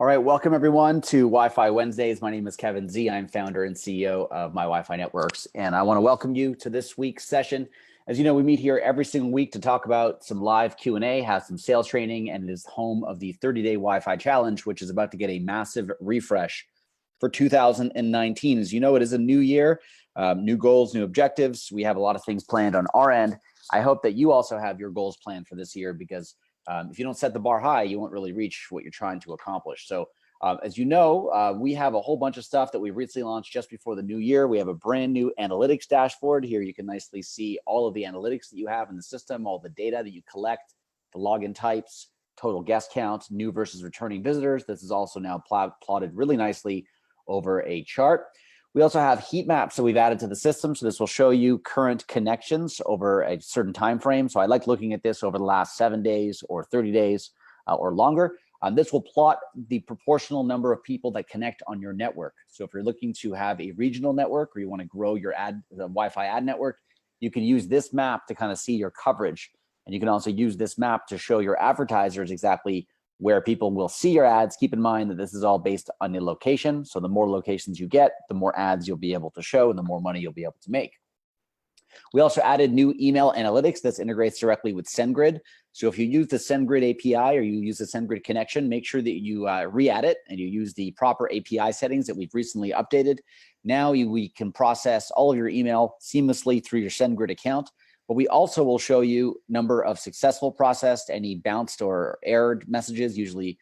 All right, welcome everyone to Wi-Fi Wednesdays. My name is Kevin Z. I'm founder and CEO of MyWiFi NETWORKS, and I want to welcome you to this week's session. As you know, we meet here every single week to talk about some live Q&A, have some sales training, and it is home of the 30-day Wi-Fi challenge, which is about to get a massive refresh for 2019. As you know, it is a new year, new goals, new objectives. We have a lot of things planned on our end. I hope that you also have your goals planned for this year, because if you don't set the bar high, you won't really reach what you're trying to accomplish. So as you know, we have a whole bunch of stuff that we recently launched just before the new year. We have a brand new analytics dashboard. Here you can nicely see all of the analytics that you have in the system, all the data that you collect, the login types, total guest count, new versus returning visitors. This is also now plotted really nicely over a chart. We also have heat maps that we've added to the system. So this will show you current connections over a certain time frame. So I like looking at this over the last 7 days or 30 days or longer. This will plot the proportional number of people that connect on your network. So if you're looking to have a regional network or you want to grow your the Wi-Fi ad network, you can use this map to kind of see your coverage. And you can also use this map to show your advertisers exactly where people will see your ads. Keep in mind that this is all based on the location. So the more locations you get, the more ads you'll be able to show and the more money you'll be able to make. We also added new email analytics that integrates directly with SendGrid. So if you use the SendGrid API or you use the SendGrid connection, make sure that you re-add it and you use the proper API settings that we've recently updated. Now we can process all of your email seamlessly through your SendGrid account. But we also will show you number of successful processed, any bounced or errored messages, usually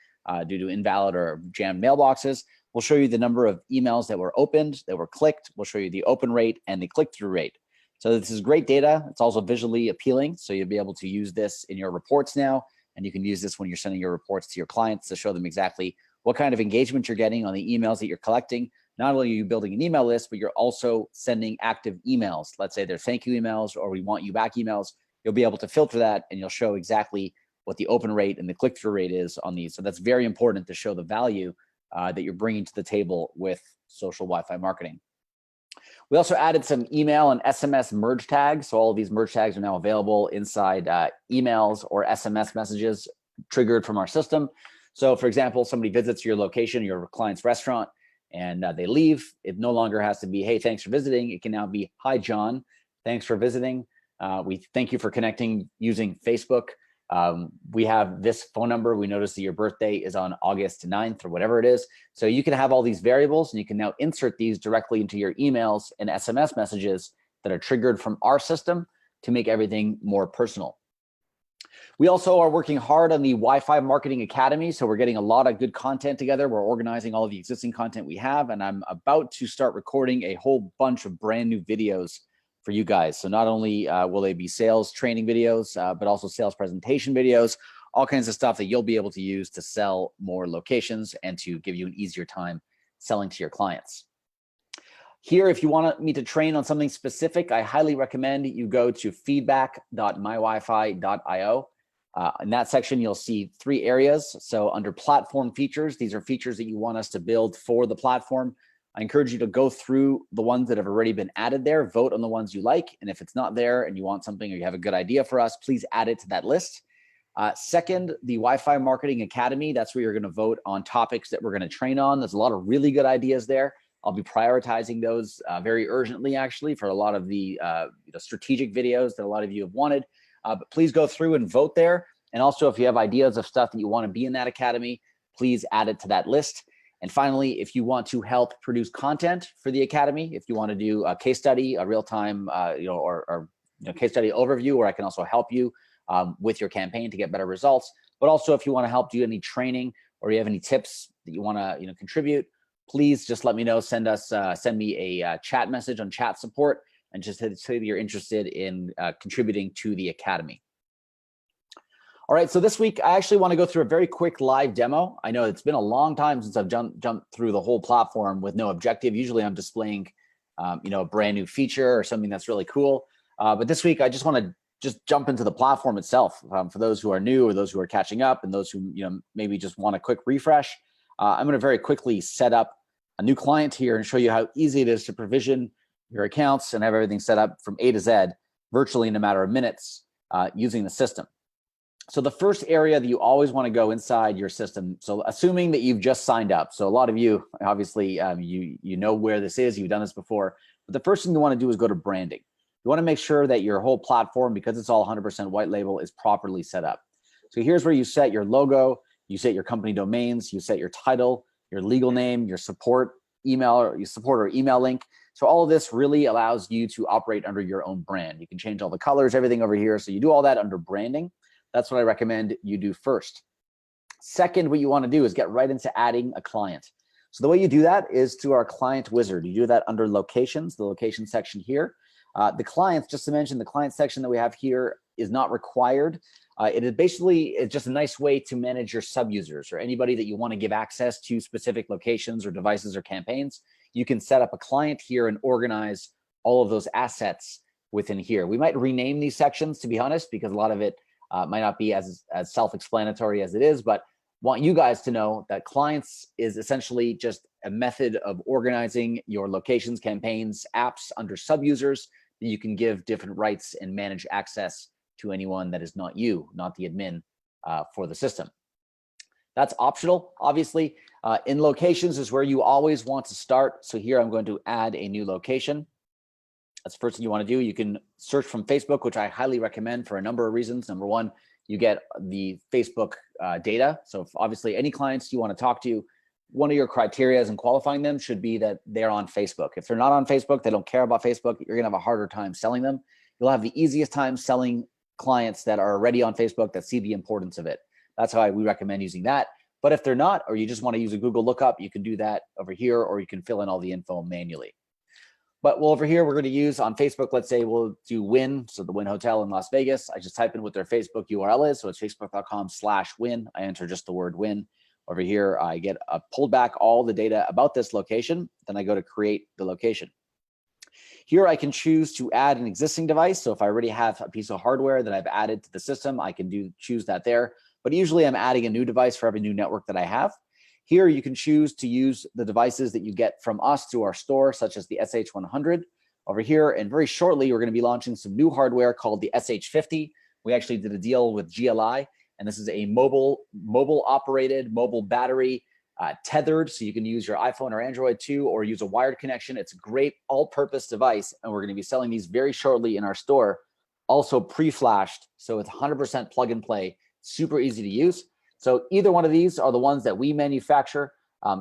due to invalid or jammed mailboxes. We'll show you the number of emails that were opened, that were clicked. We'll show you the open rate and the click-through rate. So this is great data. It's also visually appealing. So you'll be able to use this in your reports now. And you can use this when you're sending your reports to your clients to show them exactly what kind of engagement you're getting on the emails that you're collecting. Not only are you building an email list, but you're also sending active emails. Let's say they're thank you emails or we want you back emails. You'll be able to filter that and you'll show exactly what the open rate and the click-through rate is on these. So that's very important to show the value that you're bringing to the table with social Wi-Fi marketing. We also added some email and SMS merge tags. So all of these merge tags are now available inside emails or SMS messages triggered from our system. So for example, somebody visits your location, your client's restaurant, and they leave. It no longer has to be, hey, thanks for visiting. It can now be, hi, John, thanks for visiting. We thank you for connecting using Facebook. We have this phone number. We noticed that your birthday is on August 9th or whatever it is. So you can have all these variables and you can now insert these directly into your emails and SMS messages that are triggered from our system to make everything more personal. We also are working hard on the Wi-Fi Marketing Academy. So we're getting a lot of good content together. We're organizing all of the existing content we have, and I'm about to start recording a whole bunch of brand new videos for you guys. So not only will they be sales training videos, but also sales presentation videos, all kinds of stuff that you'll be able to use to sell more locations and to give you an easier time selling to your clients. Here, if you want me to train on something specific, I highly recommend you go to feedback.mywifi.io. In that section, you'll see 3 areas. So under platform features, these are features that you want us to build for the platform. I encourage you to go through the ones that have already been added there, vote on the ones you like. And if it's not there and you want something or you have a good idea for us, please add it to that list. Second, the Wi-Fi Marketing Academy, that's where you're going to vote on topics that we're going to train on. There's a lot of really good ideas there. I'll be prioritizing those very urgently, actually, for a lot of the strategic videos that a lot of you have wanted. But please go through and vote there. And also, if you have ideas of stuff that you want to be in that academy, please add it to that list. And finally, if you want to help produce content for the academy, if you want to do a case study, a real-time, case study overview, where I can also help you with your campaign to get better results. But also, if you want to help do any training or you have any tips that you want to contribute, please just let me know. Send me a chat message on chat support and just say that you're interested in contributing to the academy. All right, so this week I actually want to go through a very quick live demo. I know it's been a long time since I've jumped through the whole platform with no objective. Usually I'm displaying a brand new feature or something that's really cool. But this week I just want to jump into the platform itself for those who are new or those who are catching up and those who maybe just want a quick refresh. I'm going to very quickly set up a new client here and show you how easy it is to provision your accounts and have everything set up from A to Z virtually in a matter of minutes using the system. So the first area that you always want to go inside your system, so assuming that you've just signed up, so a lot of you, obviously, you know where this is, you've done this before, but the first thing you want to do is go to branding. You want to make sure that your whole platform, because it's all 100% white label, is properly set up. So here's where you set your logo, you set your company domains, you set your title, your legal name, your support email, or your support or email link. So all of this really allows you to operate under your own brand. You can change all the colors, everything over here. So you do all that under branding. That's what I recommend you do first. Second, what you want to do is get right into adding a client. So the way you do that is through our client wizard. You do that under locations, the location section here. The clients, just to mention, the client section that we have here is not required. It is basically, it's just a nice way to manage your sub-users or anybody that you want to give access to specific locations or devices or campaigns. You can set up a client here and organize all of those assets within here. We might rename these sections, to be honest, because a lot of it might not be as self-explanatory as it is, but want you guys to know that clients is essentially just a method of organizing your locations, campaigns, apps under sub-users that you can give different rights and manage access to anyone that is not you, not the admin for the system. That's optional, obviously. In locations is where you always want to start. So here I'm going to add a new location. That's the first thing you want to do. You can search from Facebook, which I highly recommend for a number of reasons. Number one, you get the Facebook data. So if obviously any clients you want to talk to, one of your criteria in qualifying them should be that they're on Facebook. If they're not on Facebook, they don't care about Facebook, you're going to have a harder time selling them. You'll have the easiest time selling clients that are already on Facebook that see the importance of it. That's how we recommend using that. But if they're not, or you just want to use a Google lookup, you can do that over here, or you can fill in all the info manually. But well, over here, we're going to use on Facebook, let's say we'll do Wynn, so the Wynn Hotel in Las Vegas. I just type in what their Facebook URL is. So it's facebook.com/Wynn. I enter just the word Wynn. Over here, I get pulled back all the data about this location. Then I go to create the location. Here I can choose to add an existing device. So if I already have a piece of hardware that I've added to the system, I can choose that there. But usually I'm adding a new device for every new network that I have. Here you can choose to use the devices that you get from us through our store, such as the SH100 over here. And very shortly, we're going to be launching some new hardware called the SH50. We actually did a deal with GLI, and this is a mobile operated, mobile battery, tethered, so you can use your iPhone or Android too, or use a wired connection. It's a great all-purpose device, and we're going to be selling these very shortly in our store. Also pre-flashed, so it's 100% plug and play, super easy to use. So either one of these are the ones that we manufacture.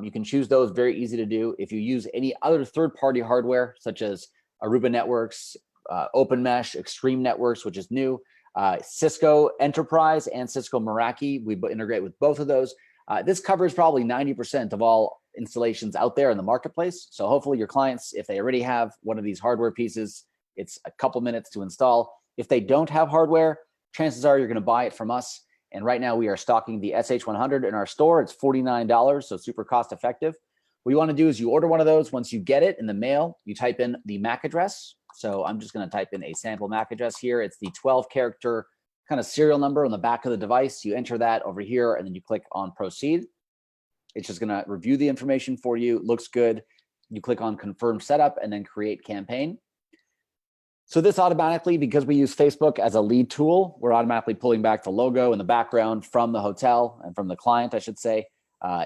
You can choose those, very easy to do. If you use any other third-party hardware, such as Aruba Networks, Open Mesh, Extreme Networks, which is new, Cisco Enterprise and Cisco Meraki, we integrate with both of those. This covers probably 90% of all installations out there in the marketplace. So hopefully your clients, if they already have one of these hardware pieces, it's a couple minutes to install. If they don't have hardware, chances are you're going to buy it from us. And right now we are stocking the SH100 in our store. It's $49, so super cost effective. What you want to do is you order one of those. Once you get it in the mail, you type in the MAC address. So I'm just going to type in a sample MAC address here. It's the 12-character kind of serial number on the back of the device. You enter that over here, and then you click on proceed. It's just going to review the information for you. Looks good. You click on confirm setup and then create campaign. So this automatically, because we use Facebook as a lead tool, we're automatically pulling back the logo in the background from the hotel and from the client, I should say.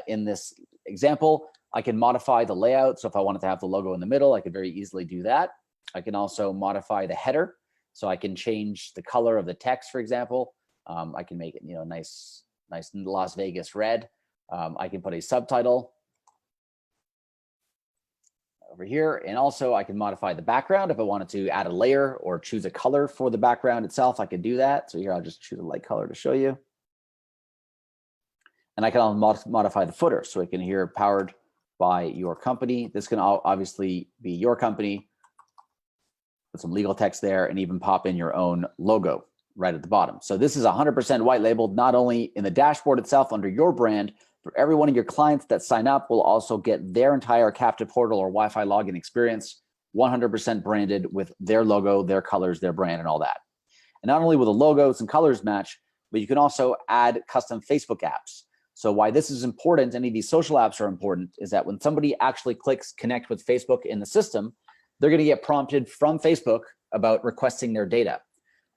In this example, I can modify the layout. So if I wanted to have the logo in the middle, I could very easily do that. I can also modify the header. So I can change the color of the text, for example. I can make it, nice Las Vegas red. I can put a subtitle over here. And also I can modify the background. If I wanted to add a layer or choose a color for the background itself, I could do that. So here I'll just choose a light color to show you. And I can modify the footer. So it can here powered by your company. This can obviously be your company. Put some legal text there and even pop in your own logo right at the bottom. So this is 100% white labeled, not only in the dashboard itself under your brand, for every one of your clients that sign up will also get their entire captive portal or Wi-Fi login experience 100% branded with their logo, their colors, their brand, and all that. And not only will the logos and colors match, but you can also add custom Facebook apps. So why this is important, any of these social apps are important, is that when somebody actually clicks connect with Facebook in the system, they're going to get prompted from Facebook about requesting their data.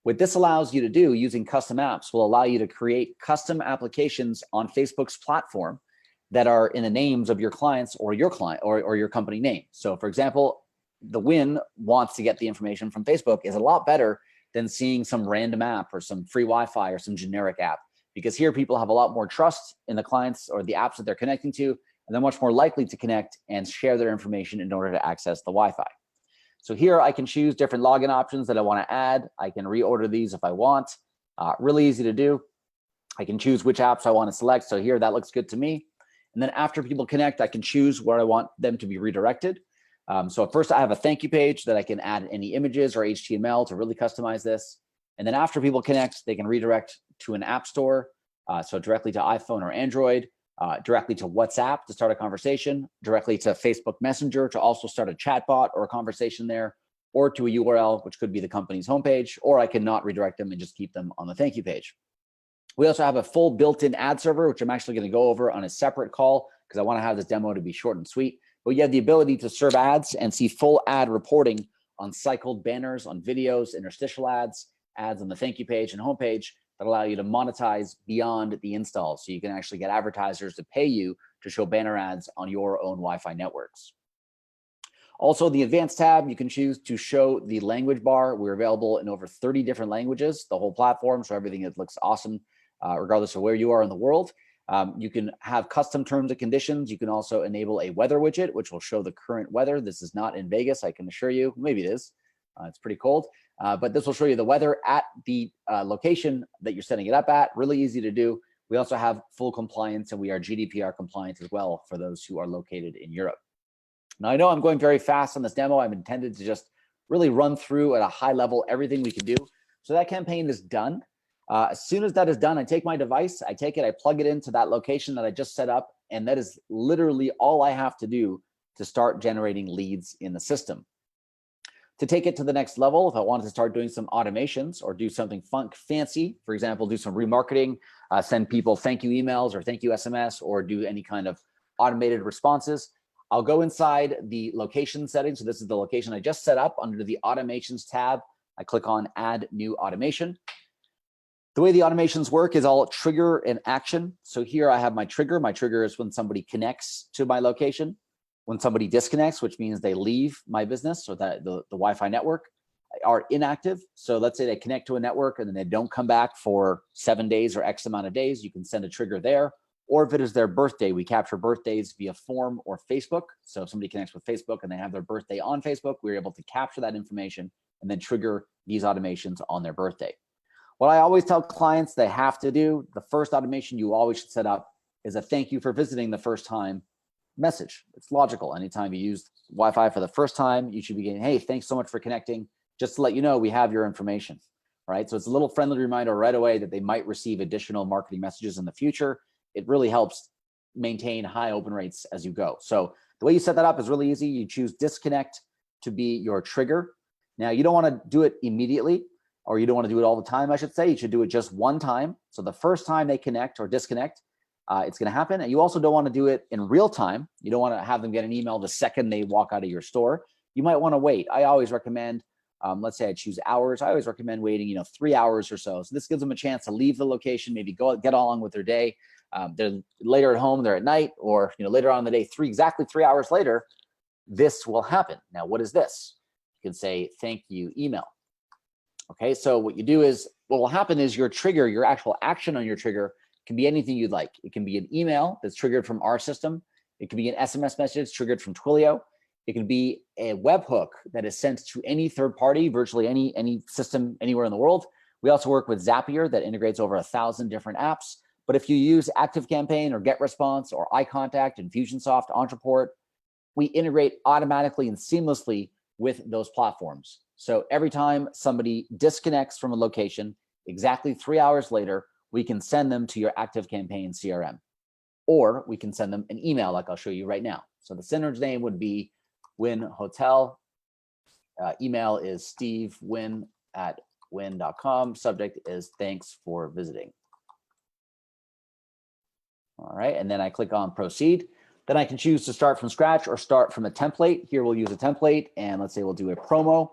What this allows you to do using custom apps will allow you to create custom applications on Facebook's platform that are in the names of your clients or your client or your company name. So for example, the Win wants to get the information from Facebook is a lot better than seeing some random app or some free Wi-Fi or some generic app, because here people have a lot more trust in the clients or the apps that they're connecting to, and they're much more likely to connect and share their information in order to access the Wi-Fi. So here I can choose different login options that I want to add. I can reorder these if I want. Really easy to do. I can choose which apps I want to select. So here that looks good to me. And then after people connect, I can choose where I want them to be redirected. So at first I have a thank you page that I can add any images or HTML to really customize this. And then after people connect, they can redirect to an app store. So directly to iPhone or Android, directly to WhatsApp to start a conversation, directly to Facebook Messenger to also start a chatbot or a conversation there, or to a URL, which could be the company's homepage, or I can not redirect them and just keep them on the thank you page. We also have a full built-in ad server, which I'm actually going to go over on a separate call because I want to have this demo to be short and sweet. But you have the ability to serve ads and see full ad reporting on cycled banners, on videos, interstitial ads, ads on the thank you page and homepage that allow you to monetize beyond the install. So you can actually get advertisers to pay you to show banner ads on your own Wi-Fi networks. Also, the advanced tab, you can choose to show the language bar. We're available in over 30 different languages, the whole platform, so everything that looks awesome, regardless of where you are in the world. You can have custom terms and conditions. You can also enable a weather widget, which will show the current weather. This is not in Vegas, I can assure you. Maybe it is. It's pretty cold. But this will show you the weather at the location that you're setting it up at. Really easy to do. We also have full compliance, and we are GDPR compliant as well for those who are located in Europe. Now, I know I'm going very fast on this demo. I'm intended to just really run through at a high level everything we can do. So that campaign is done. As soon as that is done, I take my device, I take it, I plug it into that location that I just set up, and that is literally all I have to do to start generating leads in the system. To take it to the next level, if I wanted to start doing some automations or do something fancy, for example, do some remarketing, send people thank you emails or thank you SMS, or do any kind of automated responses, I'll go inside the location settings. So this is the location I just set up under the automations tab. I click on add new automation. The way the automations work is I'll trigger an action. So here I have my trigger. My trigger is when somebody connects to my location. When somebody disconnects, which means they leave my business or the Wi-Fi network, are inactive. So let's say they connect to a network and then they don't come back for 7 days or X amount of days, you can send a trigger there. Or if it is their birthday, we capture birthdays via form or Facebook. So if somebody connects with Facebook and they have their birthday on Facebook, we're able to capture that information and then trigger these automations on their birthday. What I always tell clients they have to do, the first automation you always should set up is a thank you for visiting the first time message. It's logical. Anytime you use Wi-Fi for the first time, you should be getting, hey, thanks so much for connecting. Just to let you know, we have your information, right? So it's a little friendly reminder right away that they might receive additional marketing messages in the future. It really helps maintain high open rates as you go. So the way you set that up is really easy. You choose disconnect to be your trigger. Now, you don't want to do it immediately, or you don't want to do it all the time, I should say. You should do it just one time. So the first time they connect or disconnect, it's going to happen. And you also don't want to do it in real time. You don't want to have them get an email the second they walk out of your store. You might want to wait. I always recommend, let's say I choose hours. I always recommend waiting, 3 hours or so. So this gives them a chance to leave the location, maybe go get along with their day. They're later at home, they're at night, or later on in the day, exactly 3 hours later, this will happen. Now, what is this? You can say, thank you, email. Okay, so what you do is, what will happen is your trigger, your actual action on your trigger can be anything you'd like. It can be an email that's triggered from our system. It can be an SMS message triggered from Twilio. It can be a webhook that is sent to any third party, virtually any system anywhere in the world. We also work with Zapier that integrates over 1,000 different apps. But if you use ActiveCampaign or GetResponse or iContact, Infusionsoft, Ontraport, we integrate automatically and seamlessly with those platforms. So every time somebody disconnects from a location, exactly 3 hours later, we can send them to your ActiveCampaign CRM, or we can send them an email like I'll show you right now. So the sender's name would be Win Hotel. Email is stevewin@win.com. Subject is thanks for visiting. All right, and then I click on proceed. Then I can choose to start from scratch or start from a template. Here we'll use a template, and let's say we'll do a promo.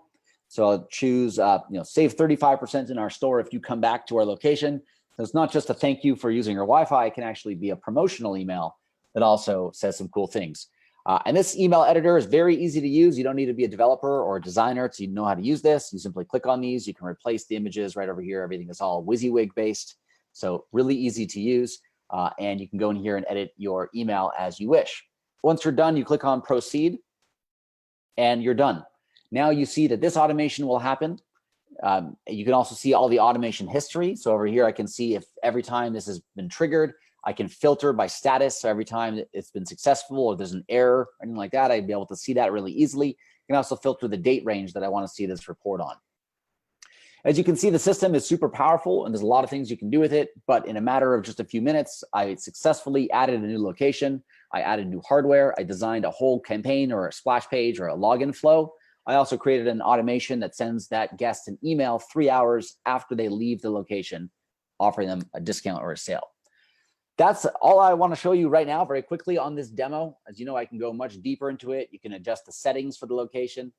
So I'll choose, save 35% in our store if you come back to our location. So it's not just a thank you for using your Wi-Fi. It can actually be a promotional email that also says some cool things. And this email editor is very easy to use. You don't need to be a developer or a designer to know how to use this. You simply click on these. You can replace the images right over here. Everything is all WYSIWYG based. So really easy to use. And you can go in here and edit your email as you wish. Once you're done, you click on proceed and you're done. Now you see that this automation will happen. You can also see all the automation history. So over here, I can see if every time this has been triggered, I can filter by status. So every time it's been successful or there's an error or anything like that, I'd be able to see that really easily. You can also filter the date range that I want to see this report on. As you can see, the system is super powerful and there's a lot of things you can do with it, but in a matter of just a few minutes, I successfully added a new location. I added new hardware. I designed a whole campaign or a splash page or a login flow. I also created an automation that sends that guest an email 3 hours after they leave the location, offering them a discount or a sale. That's all I want to show you right now very quickly on this demo. As you know, I can go much deeper into it. You can adjust the settings for the location.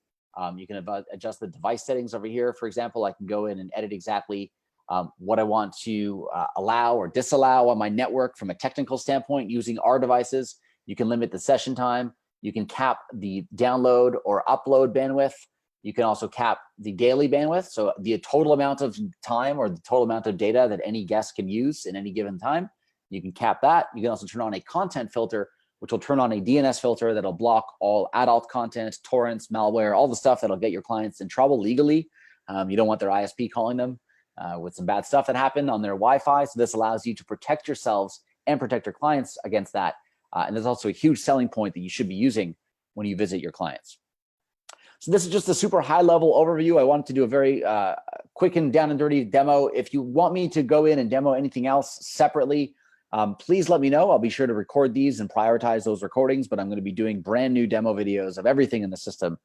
You can adjust the device settings over here. For example, I can go in and edit exactly what I want to allow or disallow on my network from a technical standpoint using our devices. You can limit the session time. You can cap the download or upload bandwidth. You can also cap the daily bandwidth. So the total amount of time or the total amount of data that any guest can use in any given time. You can cap that. You can also turn on a content filter, which will turn on a DNS filter that'll block all adult content, torrents, malware, all the stuff that'll get your clients in trouble legally. You don't want their ISP calling them with some bad stuff that happened on their Wi-Fi. So this allows you to protect yourselves and protect your clients against that. And there's also a huge selling point that you should be using when you visit your clients. So this is just a super high level overview. I wanted to do a very quick and down and dirty demo. If you want me to go in and demo anything else separately, please let me know. I'll be sure to record these and prioritize those recordings, but I'm going to be doing brand new demo videos of everything in the system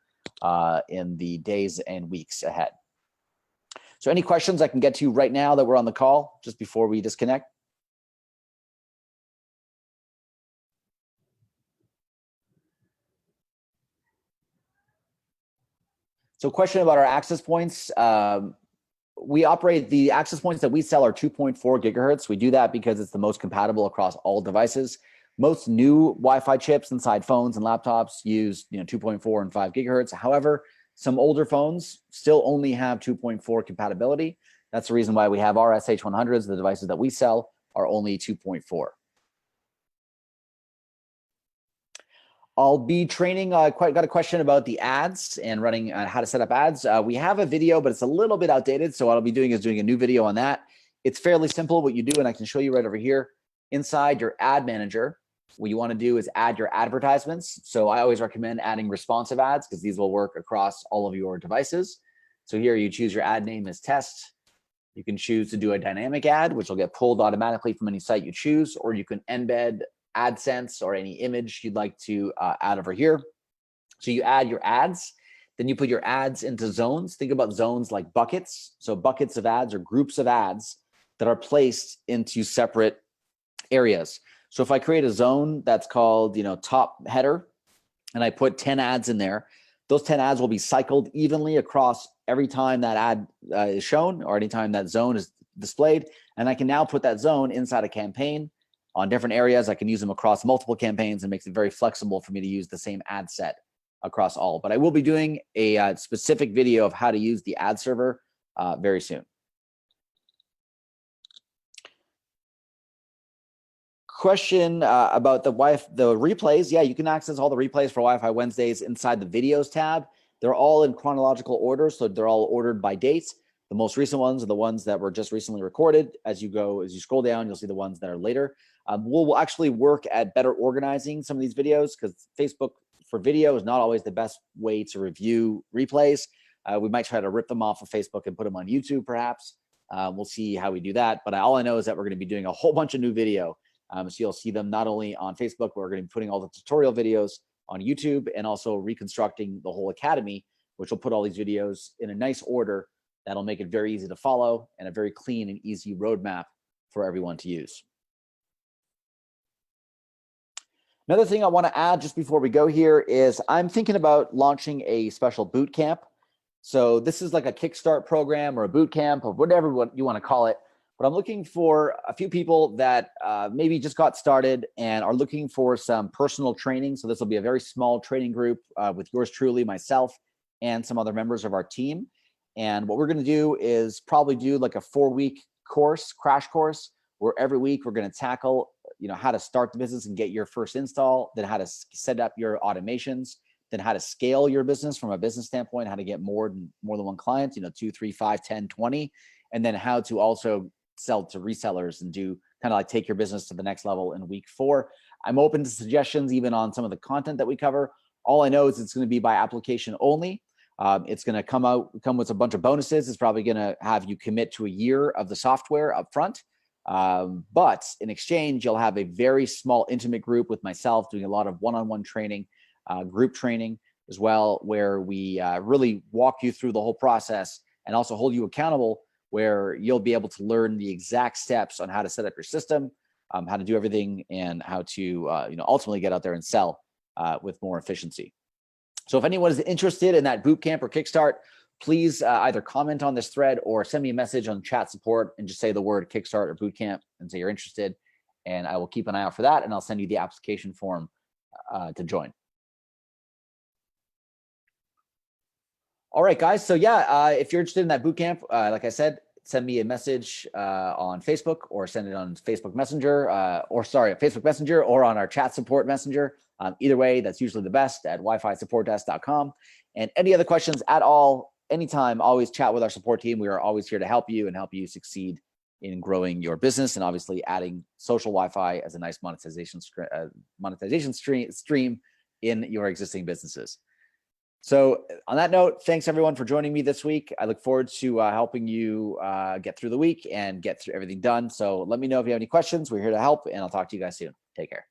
in the days and weeks ahead. So any questions I can get to right now that we're on the call just before we disconnect? So question about our access points. We operate the access points that we sell are 2.4 gigahertz. We do that because it's the most compatible across all devices. Most new Wi-Fi chips inside phones and laptops use 2.4 and 5 gigahertz. However, some older phones still only have 2.4 compatibility. That's the reason why we have our SH100s. The devices that we sell are only 2.4. I'll be training, got a question about the ads and running how to set up ads. We have a video, but it's a little bit outdated. So what I'll be doing is doing a new video on that. It's fairly simple what you do, and I can show you right over here. Inside your ad manager, what you want to do is add your advertisements. So I always recommend adding responsive ads because these will work across all of your devices. So here you choose your ad name as test. You can choose to do a dynamic ad, which will get pulled automatically from any site you choose, or you can embed AdSense or any image you'd like to add over here. So you add your ads, then you put your ads into zones. Think about zones like buckets. So buckets of ads or groups of ads that are placed into separate areas. So if I create a zone that's called, top header, and I put 10 ads in there, those 10 ads will be cycled evenly across every time that ad is shown or anytime that zone is displayed. And I can now put that zone inside a campaign on different areas. I can use them across multiple campaigns and makes it very flexible for me to use the same ad set across all. But I will be doing a specific video of how to use the ad server very soon. Question about the replays. Yeah, you can access all the replays for Wi-Fi Wednesdays inside the videos tab. They're all in chronological order, so they're all ordered by dates. The most recent ones are the ones that were just recently recorded. As you scroll down, you'll see the ones that are later. We'll actually work at better organizing some of these videos because Facebook for video is not always the best way to review replays. We might try to rip them off of Facebook and put them on YouTube, perhaps. We'll see how we do that. But all I know is that we're going to be doing a whole bunch of new video. So you'll see them not only on Facebook, but we're going to be putting all the tutorial videos on YouTube and also reconstructing the whole academy, which will put all these videos in a nice order that'll make it very easy to follow and a very clean and easy roadmap for everyone to use. Another thing I want to add just before we go here is I'm thinking about launching a special boot camp So this is like a Kickstart program or a boot camp or whatever you want to call it. But I'm looking for a few people that maybe just got started and are looking for some personal training. So this will be a very small training group with yours truly, myself, and some other members of our team. And what we're going to do is probably do like a 4-week course, crash course, where every week we're going to tackle, how to start the business and get your first install, then how to set up your automations, then how to scale your business from a business standpoint, how to get more than one client, 2, 3, 5, 10, 20, and then how to also sell to resellers and do kind of like take your business to the next level in week 4. I'm open to suggestions even on some of the content that we cover. All I know is it's going to be by application only. It's going to come with a bunch of bonuses. It's probably going to have you commit to a year of the software up front. But in exchange, you'll have a very small, intimate group with myself doing a lot of one-on-one training, group training as well, where we really walk you through the whole process and also hold you accountable, where you'll be able to learn the exact steps on how to set up your system, how to do everything, and how to ultimately get out there and sell with more efficiency. So if anyone is interested in that boot camp or Kickstart, please either comment on this thread or send me a message on chat support and just say the word Kickstart or boot camp and say you're interested, and I will keep an eye out for that, and I'll send you the application form to join. All right, guys. So yeah, if you're interested in that boot camp, like I said, send me a message on Facebook or send it on Facebook Messenger, Facebook Messenger or on our chat support messenger. Either way, that's usually the best at wifi-supportdesk.com. And any other questions at all, anytime, always chat with our support team. We are always here to help you and help you succeed in growing your business and obviously adding social Wi-Fi as a nice monetization stream in your existing businesses. So on that note, thanks everyone for joining me this week. I look forward to helping you get through the week and get through everything done. So let me know if you have any questions. We're here to help, and I'll talk to you guys soon. Take care.